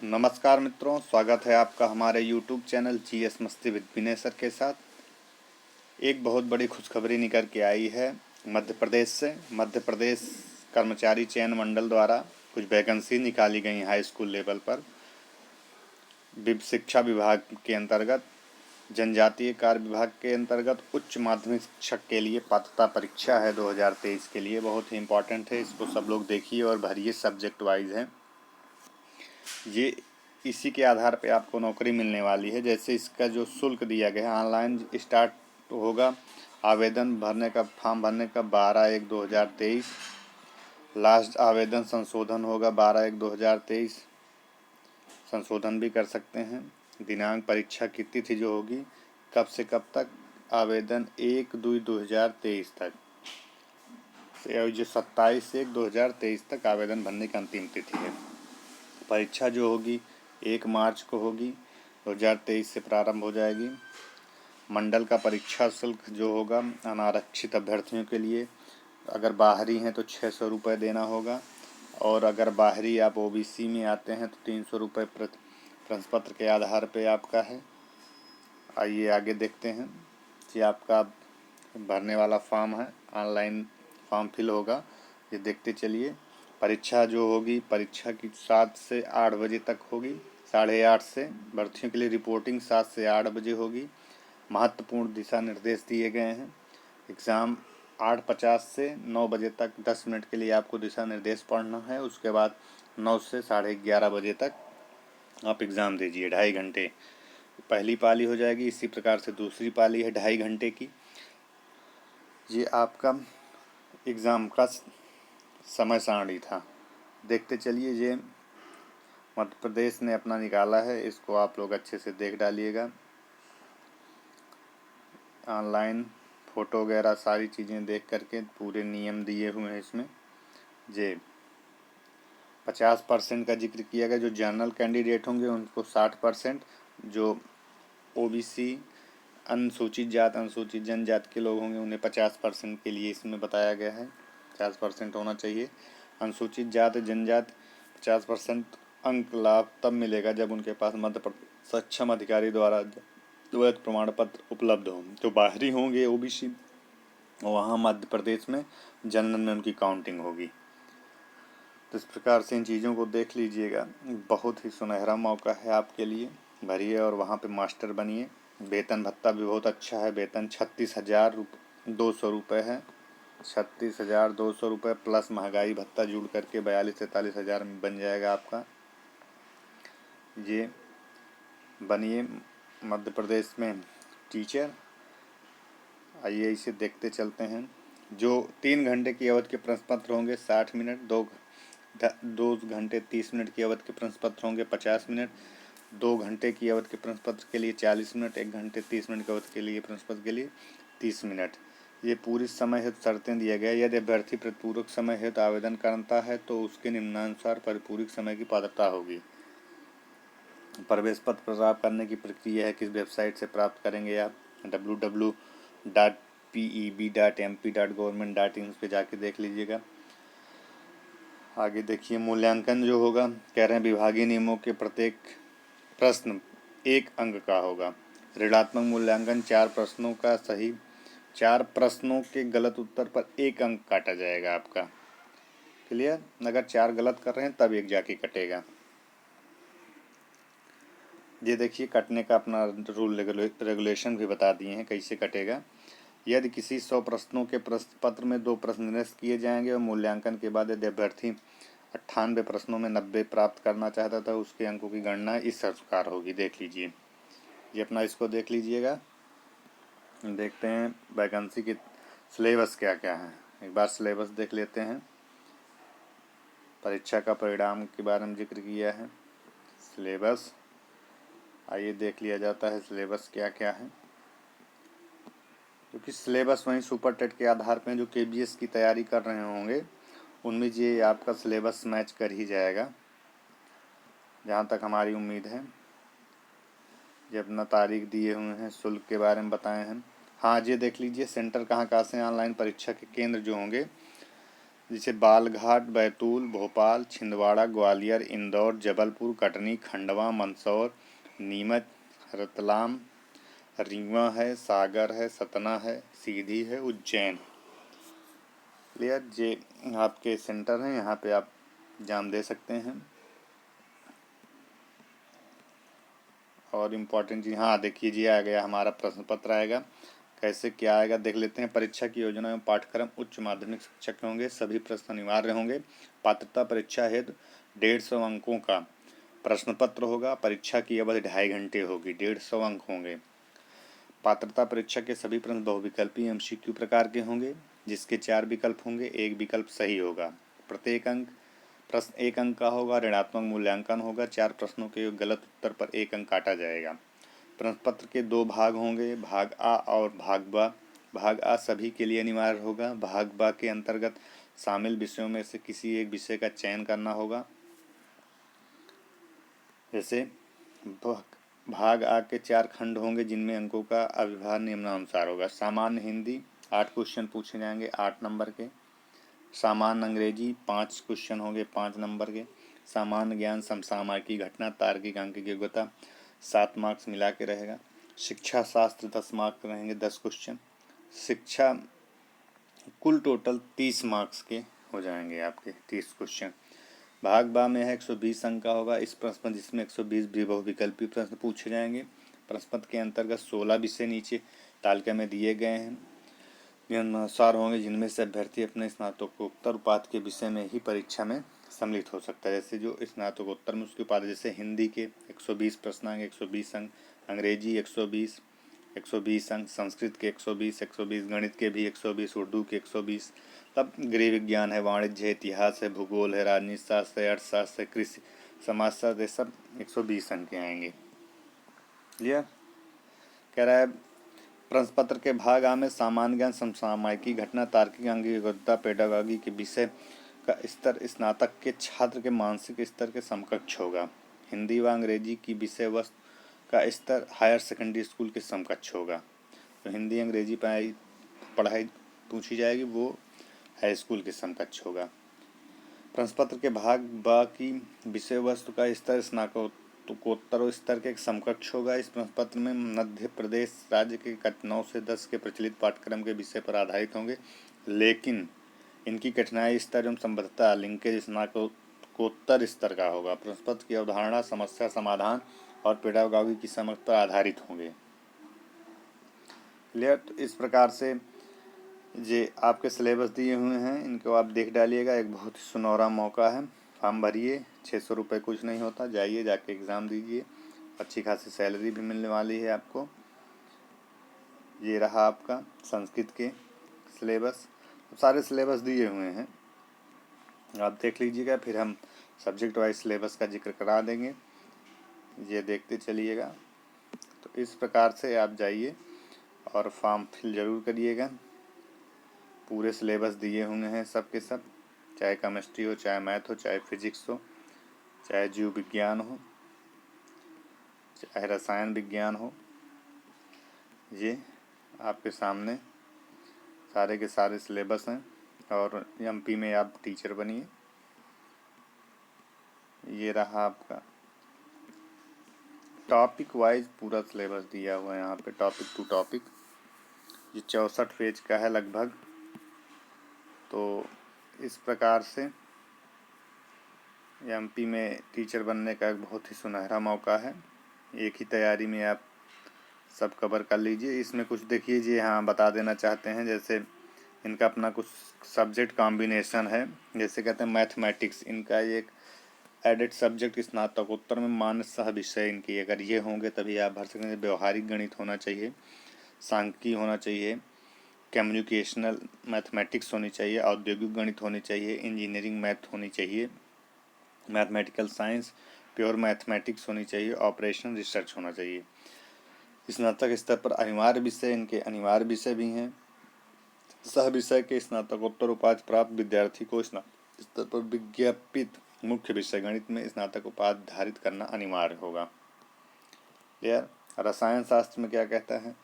नमस्कार मित्रों, स्वागत है आपका हमारे YouTube चैनल जीएस मस्ती विद विनय सर के साथ। एक बहुत बड़ी खुशखबरी निकल के आई है मध्य प्रदेश से। मध्य प्रदेश कर्मचारी चयन मंडल द्वारा कुछ वैकेंसी निकाली गई हाई स्कूल लेवल पर। शिक्षा विभाग के अंतर्गत, जनजातीय कार्य विभाग के अंतर्गत उच्च माध्यमिक शिक्षक के लिए पात्रता परीक्षा है 2023 के लिए। बहुत ही इम्पोर्टेंट है, इसको सब लोग देखिए और भरिए, सब्जेक्ट वाइज है ये। इसी के आधार पे आपको नौकरी मिलने वाली है। जैसे इसका जो शुल्क दिया गया है, ऑनलाइन स्टार्ट होगा आवेदन भरने का, फॉर्म भरने का 12/1/2023। लास्ट आवेदन संशोधन होगा 12/1/2023। संशोधन भी कर सकते हैं। दिनांक परीक्षा की तिथि जो होगी कब से कब तक, आवेदन 1/2/2023 तक, जो 27/1/2023 तक आवेदन भरने की अंतिम तिथि है। परीक्षा जो होगी 1 मार्च को होगी, 2023 से प्रारंभ हो जाएगी। मंडल का परीक्षा शुल्क जो होगा अनारक्षित अभ्यर्थियों के लिए, अगर बाहरी हैं तो 600 रुपये देना होगा, और अगर बाहरी आप ओबीसी में आते हैं तो 300 रुपये प्रश्न पत्र के आधार पे आपका है। आइए आगे देखते हैं कि आपका भरने वाला फॉर्म है, ऑनलाइन फॉर्म फिल होगा, ये देखते चलिए। परीक्षा जो होगी, परीक्षा की 7 से 8 बजे तक होगी, 8:30 से। भर्तियों के लिए रिपोर्टिंग 7 से 8 बजे होगी। महत्वपूर्ण दिशा निर्देश दिए गए हैं। एग्ज़ाम 8:50 से 9 बजे तक 10 मिनट के लिए आपको दिशा निर्देश पढ़ना है। उसके बाद 9 से 11:30 बजे तक आप एग्ज़ाम दीजिए, 2.5 घंटे। पहली पाली हो जाएगी, इसी प्रकार से दूसरी पाली है 2.5 घंटे की। ये आपका एग्ज़ाम का समय सारणी था। देखते चलिए, ये मध्य प्रदेश ने अपना निकाला है, इसको आप लोग अच्छे से देख डालिएगा। ऑनलाइन फ़ोटो वगैरह सारी चीज़ें देख करके पूरे नियम दिए हुए हैं इसमें। जे 50% का जिक्र किया गया, जो जनरल कैंडिडेट होंगे उनको 60%, जो ओबीसी अनुसूचित जात अनुसूचित जनजाति के लोग होंगे उन्हें 50% के लिए इसमें बताया गया है। 50% होना चाहिए। अनुसूचित जाति जनजाति 50% अंक लाभ तब मिलेगा जब उनके पास मध्य प्रदेश सक्षम अधिकारी द्वारा वैध प्रमाण पत्र उपलब्ध हो। तो बाहरी होंगे ओबीसी, वहाँ मध्य प्रदेश में जनरल में उनकी काउंटिंग होगी। तो इस प्रकार से इन चीज़ों को देख लीजिएगा। बहुत ही सुनहरा मौका है आपके लिए, भरिए और वहाँ पे मास्टर बनिए। वेतन भत्ता भी बहुत अच्छा है। वेतन 36,200 रुपये है। 36,200 रुपये प्लस महंगाई भत्ता जुड़ करके 42-43 हज़ार में बन जाएगा आपका। ये बनिए मध्य प्रदेश में टीचर। आइए इसे देखते चलते हैं। जो 3 घंटे की अवधि के प्रश्न पत्र होंगे 60 मिनट, 2 घंटे 30 मिनट की अवधि के प्रश्न पत्र होंगे 50 मिनट, 2 घंटे की अवधि के प्रश्न पत्र के लिए 40 मिनट, 1 घंटे 30 मिनट की अवधि के लिए प्रश्न पत्र के लिए 30 मिनट। ये पूरी समय हेतु शर्तें दिया गया। यदि अभ्यर्थी प्रतिपूरक समय हेतु आवेदन करता है तो उसके निम्नानुसार परिपूरक समय की पात्रता होगी। प्रवेश पत्र प्राप्त करने की प्रक्रिया है, किस वेबसाइट से प्राप्त करेंगे आप, www.peb.mp.gov.in पे जाके देख लीजिएगा। आगे देखिए, मूल्यांकन जो होगा, कह रहे हैं विभागीय नियमों के प्रत्येक प्रश्न 1 अंक का होगा। ऋणात्मक मूल्यांकन 4 प्रश्नों का सही, 4 प्रश्नों के गलत उत्तर पर 1 अंक काटा जाएगा आपका। क्लियर? अगर 4 गलत कर रहे हैं तब 1 जाके कटेगा। ये देखिए, कटने का अपना रूल रेगुलेशन भी बता दिए हैं कैसे कटेगा। यदि किसी 100 प्रश्नों के प्रश्न पत्र में 2 प्रश्न निरस्त किए जाएंगे और मूल्यांकन के बाद यदि अभ्यर्थी 98 प्रश्नों में 90 प्राप्त करना चाहता था, उसके अंकों की गणना इस प्रकार होगी। देख लीजिए, ये अपना इसको देख लीजिएगा। देखते हैं वैकेंसी की सिलेबस क्या क्या है। एक बार सिलेबस देख लेते हैं। परीक्षा का परिणाम के बारे में जिक्र किया है। सिलेबस आइए देख लिया जाता है सिलेबस क्या क्या है, क्योंकि सिलेबस वहीं सुपर टेट के आधार पर जो केबीएस की तैयारी कर रहे होंगे उनमें ये आपका सिलेबस मैच कर ही जाएगा, जहाँ तक हमारी उम्मीद है। ये अपना तारीख दिए हुए हैं, शुल्क के बारे में बताए हैं। हाँ, ये देख लीजिए सेंटर कहाँ कहाँ से ऑनलाइन परीक्षा के केंद्र जो होंगे, जैसे बालघाट, बैतूल, भोपाल, छिंदवाड़ा, ग्वालियर, इंदौर, जबलपुर, कटनी, खंडवा, मंदसौर, नीमच, रतलाम, रीवा है, सागर है, सतना है, सीधी है, उज्जैन। क्लियर। ये आपके सेंटर हैं, यहाँ पे आप एग्जाम दे सकते हैं। और इम्पोर्टेंट चीज़, हाँ देखिए जी, आ गया हमारा प्रश्न पत्र आएगा। कैसे क्या आएगा देख लेते हैं। परीक्षा की योजना एवं पाठ्यक्रम उच्च माध्यमिक शिक्षक होंगे, सभी प्रश्न अनिवार्य होंगे। पात्रता परीक्षा हेतु 150 अंकों का प्रश्न पत्र होगा। परीक्षा की अवधि 2.5 घंटे होगी, 150 अंक होंगे। पात्रता परीक्षा के सभी प्रश्न बहुविकल्पी MCQ प्रकार के होंगे, जिसके 4 विकल्प होंगे, एक विकल्प सही होगा। प्रत्येक अंक प्रश्न 1 अंक का होगा, ऋणात्मक मूल्यांकन होगा। 4 प्रश्नों के गलत उत्तर पर 1 अंक काटा जाएगा। प्रश्न पत्र के 2 भाग होंगे, भाग आ और भाग ब। भाग आ सभी के लिए अनिवार्य होगा। भाग ब के अंतर्गत शामिल विषयों में से किसी एक विषय का चयन करना होगा। जैसे भाग आ के 4 खंड होंगे, जिनमें अंकों का अविभाज्य निम्नानुसार होगा। सामान्य हिंदी 8 क्वेश्चन पूछे जाएंगे, 8 नंबर के। सामान्य अंग्रेजी 5 क्वेश्चन होंगे, 5 नंबर के। सामान्य ज्ञान, समसामयिकी घटना, तार्किक अंक की योग्यता 7 मार्क्स मिला के रहेगा। शिक्षा शास्त्र 10 मार्क्स रहेंगे, 10 क्वेश्चन। शिक्षा कुल टोटल 30 मार्क्स के हो जाएंगे आपके, 30 क्वेश्चन। भाग बा में है 120 अंक का होगा इस प्रश्न, जिसमें 120 भी बहुविकल्पी प्रश्न पूछे जाएंगे। प्रश्न पत्र के अंतर्गत 16 विषय नीचे तालिका में दिए गए हैं, निम्नानुसार होंगे, जिनमें से अभ्यर्थी अपने स्नातकोत्तर उपाधि के विषय में ही परीक्षा में सम्मिलित हो सकता है। जैसे जो स्नातकोत्तर में उसकी उपाधि, जैसे हिंदी के 120 प्रश्न आएंगे, 120 अंक। अंग्रेजी 120 अंक। संस्कृत के 120 गणित के भी 120, उर्दू के 120। तब गृह विज्ञान है, वाणिज्य है, इतिहास है, भूगोल है, राजनीति शास्त्र है, अर्थशास्त्र है, कृषि, समाजशास्त्र, ये सब 120 अंक के आएंगे। क्लियर। कह रहा है प्रश्न पत्र के भाग आ में सामान्य ज्ञान, समसामयिकी घटना, तार्किक अंक की योग्यता, पेडागॉजी के विषय का स्तर स्नातक के छात्र के मानसिक स्तर के समकक्ष होगा। हिंदी व अंग्रेजी की विषय वस्तु का स्तर हायर सेकेंडरी स्कूल के समकक्ष होगा। तो हिंदी अंग्रेजी पढ़ाई पूछी जाएगी, वो हाई स्कूल के समकक्ष होगा। प्रश्न पत्र के भाग ब की विषय वस्तु का स्तर स्नातकोत्तर स्तर के समकक्ष होगा। इस प्रश्न पत्र में मध्य प्रदेश राज्य के 9 से 10 के प्रचलित पाठ्यक्रम के विषय पर आधारित होंगे, लेकिन इनकी कठिनाई स्तर एवं संबद्धता लिंकेज स्नातकोत्तर स्तर का होगा। प्रश्न पत्र की अवधारणा, समस्या समाधान और पेडागॉजी की समझ पर आधारित होंगे। क्लियर। तो इस प्रकार से ये आपके सिलेबस दिए हुए हैं, इनको आप देख डालिएगा। एक बहुत ही सुनहरा मौका है, फॉर्म भरिए, 600 रुपये कुछ नहीं होता, जाइए जाके एग्ज़ाम दीजिए, अच्छी खासी सैलरी भी मिलने वाली है आपको। ये रहा आपका संस्कृत के सिलेबस, सारे सिलेबस दिए हुए हैं, आप देख लीजिएगा, फिर हम सब्जेक्ट वाइज सिलेबस का जिक्र करा देंगे, ये देखते चलिएगा। तो इस प्रकार से आप जाइए और फॉर्म फिल ज़रूर करिएगा। पूरे सिलेबस दिए हुए हैं सब के सब, चाहे केमिस्ट्री हो, चाहे मैथ हो, चाहे फिजिक्स हो, चाहे जीव विज्ञान हो, चाहे रसायन विज्ञान हो, ये आपके सामने सारे के सारे सिलेबस हैं। और MP में आप टीचर बनिए। ये रहा आपका टॉपिक वाइज पूरा सिलेबस दिया हुआ है यहाँ पे, टॉपिक टू टॉपिक। ये 64 पेज का है लगभग। तो इस प्रकार से MP में टीचर बनने का एक बहुत ही सुनहरा मौका है, एक ही तैयारी में आप सब कवर कर लीजिए। इसमें कुछ देखिए जी, हाँ बता देना चाहते हैं, जैसे इनका अपना कुछ सब्जेक्ट कॉम्बिनेशन है, जैसे कहते हैं मैथमेटिक्स, इनका एक एडेड सब्जेक्ट स्नातकोत्तर में मान्य सह विषय इनकी, अगर ये होंगे तभी आप भर सकते हैं। व्यवहारिक गणित होना चाहिए, सांख्यिकी होना चाहिए, कम्युनिकेशनल मैथमेटिक्स होनी चाहिए, औद्योगिक गणित होनी चाहिए, इंजीनियरिंग मैथ होनी चाहिए, मैथमेटिकल साइंस, प्योर मैथमेटिक्स होनी चाहिए, ऑपरेशन रिसर्च होना चाहिए। स्नातक स्तर पर अनिवार्य विषय इनके अनिवार्य विषय भी हैं। सह विषय के स्नातकोत्तर उपाधि प्राप्त विद्यार्थी को स्नातक स्तर पर विज्ञापित मुख्य विषय गणित में स्नातक उपाधि धारित करना अनिवार्य होगा। क्लियर। रसायन शास्त्र में क्या कहता है,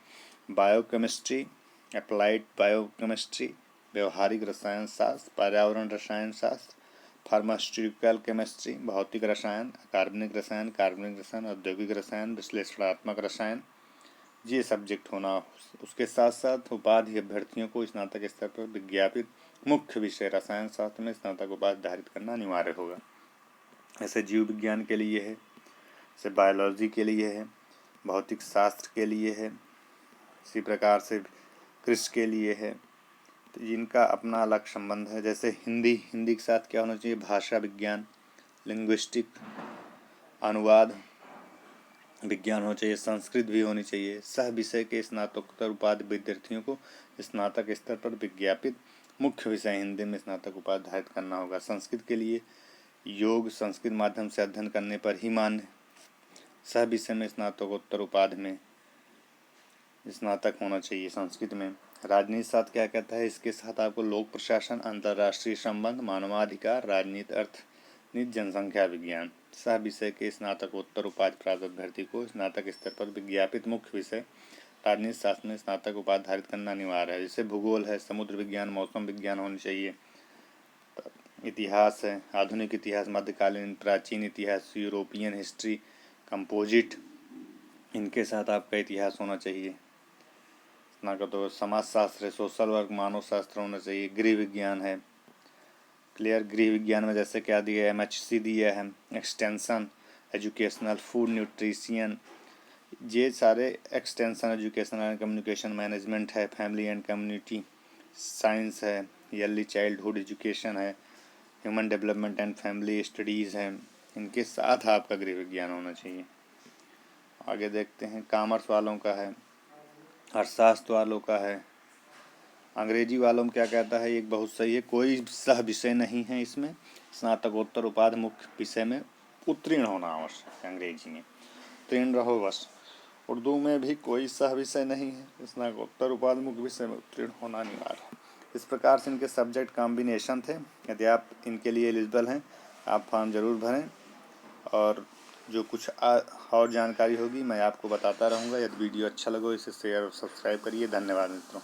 बायोकेमिस्ट्री, अप्लाइड बायोकेमिस्ट्री, व्यवहारिक रसायन शास्त्र, पर्यावरण रसायन शास्त्र, फार्मास्यूटिकल केमिस्ट्री, भौतिक रसायन, कार्बनिक रसायन, औद्योगिक रसायन, विश्लेषणात्मक रसायन, ये सब्जेक्ट होना। उसके साथ साथ उपाधि अभ्यर्थियों को स्नातक स्तर पर विज्ञापित मुख्य विषय रसायन शास्त्र में स्नातक उपाधि धारित करना अनिवार्य होगा। ऐसे जीव विज्ञान के लिए है, ऐसे बायोलॉजी के लिए है, भौतिक शास्त्र के लिए है, इसी प्रकार से कृषि के लिए है। तो इनका अपना अलग संबंध है। जैसे हिंदी के साथ क्या होना चाहिए, भाषा विज्ञान, लिंग्विस्टिक, अनुवाद विज्ञान होना चाहिए, संस्कृत भी होनी चाहिए। सह विषय के स्नातकोत्तर उपाधि विद्यार्थियों को स्नातक स्तर पर विज्ञापित मुख्य विषय हिंदी में स्नातक उपाधि धारित करना होगा। संस्कृत के लिए योग संस्कृत माध्यम से अध्ययन करने पर ही मान्य। सह विषय में स्नातकोत्तर उपाधि में स्नातक होना चाहिए संस्कृत में। राजनीति शास्त्र क्या कहता है, इसके साथ आपको लोक प्रशासन, अंतर्राष्ट्रीय संबंध, मानवाधिकार, राजनीति, अर्थनीति, जनसंख्या विज्ञान, सह विषय के स्नातकोत्तर उपाधि प्राप्त अभ्यर्थी को स्नातक स्तर पर विज्ञापित मुख्य विषय राजनीति शास्त्र में स्नातक उपाधि धारित करना अनिवार्य है। जैसे भूगोल है, समुद्र विज्ञान, मौसम विज्ञान होनी चाहिए। इतिहास है, आधुनिक इतिहास, मध्यकालीन, प्राचीन इतिहास, यूरोपियन हिस्ट्री, कंपोजिट, इनके साथ आपका इतिहास होना चाहिए। तो समाजशास्त्र है, सोशल वर्क, मानव शास्त्र होना चाहिए। गृह विज्ञान है, क्लियर। गृह विज्ञान में जैसे क्या दिया है, MHC दिया है, एक्सटेंशन, एजुकेशनल, फूड न्यूट्रिशियन, ये सारे extension, educational and communication management है, फैमिली एंड कम्युनिटी साइंस है, अर्ली चाइल्डहुड एजुकेशन है, human development and family studies है। इनके साथ आपका गृह विज्ञान होना चाहिए। आगे देखते हैं, कॉमर्स वालों का है, अर्थशास्त्र वालों का है। अंग्रेजी वालों में क्या कहता है, एक बहुत सही है, कोई सह विषय नहीं है इसमें, स्नातकोत्तर उपाधि मुख्य विषय में उत्तीर्ण होना आवश्यक है। अंग्रेजी में उत्तीर्ण रहो बस। उर्दू में भी कोई सह विषय नहीं है, स्नातकोत्तर उपाधि मुख्य विषय में उत्तीर्ण होना अनिवार्य है। इस प्रकार से इनके सब्जेक्ट कॉम्बिनेशन थे। यदि आप इनके लिए एलिजिबल हैं, आप फॉर्म ज़रूर भरें, और जो कुछ और जानकारी होगी मैं आपको बताता रहूँगा। यदि वीडियो अच्छा लगे इसे शेयर और सब्सक्राइब करिए। धन्यवाद मित्रों।